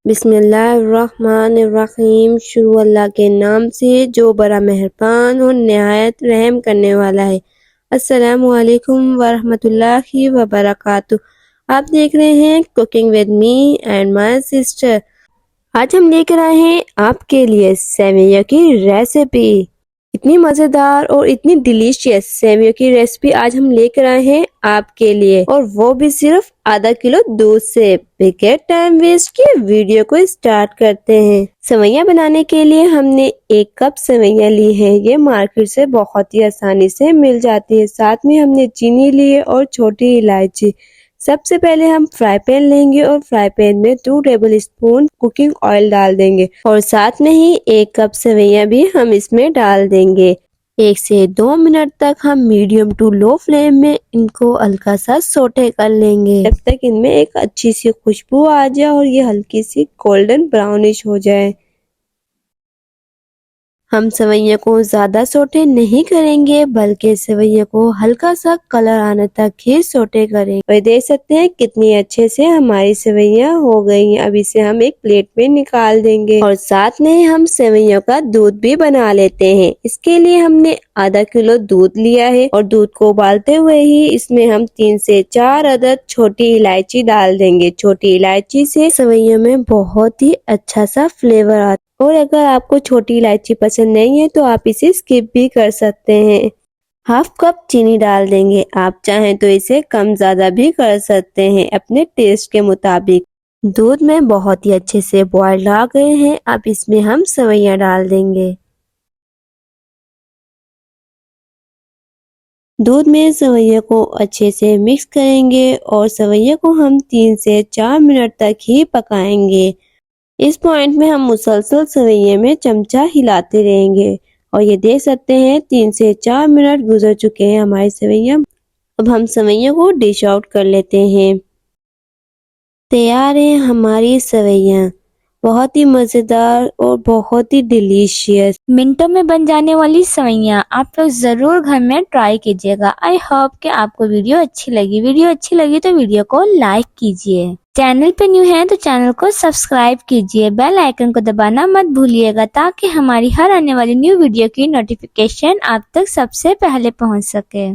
बिस्मिल्लाहिर्रहमानिर्रहीम। शुरू अल्लाह के नाम से जो बड़ा मेहरबान और निहायत रहम करने वाला है। अस्सलामु अलैकुम वरहमतुल्लाहि वबरकातुह। आप देख रहे हैं cooking with me and my sister. आज हम लेकर आए हैं आपके लिए सेवइयों की रेसिपी। इतनी मज़ेदार और इतनी डिलीशियस सेवइयों की रेसिपी आज हम लेकर आए हैं आपके लिए, और वो भी सिर्फ आधा किलो दूध से। बिगर टाइम वेस्ट किए वीडियो को स्टार्ट करते हैं। सेवइयां बनाने के लिए हमने 1 कप सेवइयां ली है। ये मार्केट से बहुत ही आसानी से मिल जाती है। साथ में हमने चीनी ली है और छोटी इलायची। सबसे पहले हम फ्राई पैन लेंगे और फ्राई पैन में 2 टेबल स्पून कुकिंग ऑयल डाल देंगे, और साथ में ही 1 कप सेवइयां भी हम इसमें डाल देंगे। 1 से 2 मिनट तक हम मीडियम टू लो फ्लेम में इनको हल्का सा सोटे कर लेंगे, जब तक इनमें एक अच्छी सी खुशबू आ जाए और ये हल्की सी गोल्डन ब्राउनिश हो जाए। हम सेवइयों को ज़्यादा सोटे नहीं करेंगे, बल्कि सेवइयों को हल्का सा कलर आने तक ही सोटे करेंगे। और देख सकते हैं कितनी अच्छे से हमारी सेवइयां हो गई हैं। अब इसे हम एक प्लेट में निकाल देंगे, और साथ में हम सेवइयों का दूध भी बना लेते हैं। इसके लिए हमने आधा किलो दूध लिया है, और दूध को उबालते हुए ही इसमें हम 3 से 4 अदद छोटी इलायची डाल देंगे। छोटी इलायची से सेवइयों में बहुत ही अच्छा सा फ्लेवर आता है, और अगर आपको छोटी इलायची पसंद नहीं है तो आप इसे स्किप भी कर सकते हैं। हाफ कप चीनी डाल देंगे। आप चाहें तो इसे कम ज़्यादा भी कर सकते हैं अपने टेस्ट के मुताबिक। दूध में बहुत ही अच्छे से बॉयल आ गए हैं। अब इसमें हम सेवइयां डाल देंगे। दूध में सेवइयों को अच्छे से मिक्स करेंगे, और सेवइयों को हम 3 से 4 मिनट तक ही पकाएंगे। इस पॉइंट में हम मुसलसल सेवइयों में चमचा हिलाते रहेंगे, और ये देख सकते हैं 3 से 4 मिनट गुजर चुके हैं हमारी सेवइयां। अब हम सेवइयों को डिश आउट कर लेते हैं। तैयार है हमारी सेवइयां, बहुत ही मज़ेदार और बहुत ही डिलीशियस। मिनटों में बन जाने वाली सेवइयां आप लोग जरूर घर में ट्राई कीजिएगा। आई होप कि आपको वीडियो अच्छी लगी। वीडियो अच्छी लगी तो वीडियो को लाइक कीजिए। चैनल पे न्यू हैं तो चैनल को सब्सक्राइब कीजिए। बेल आइकन को दबाना मत भूलिएगा, ताकि हमारी हर आने वाली न्यू वीडियो की नोटिफिकेशन आप तक सबसे पहले पहुंच सके।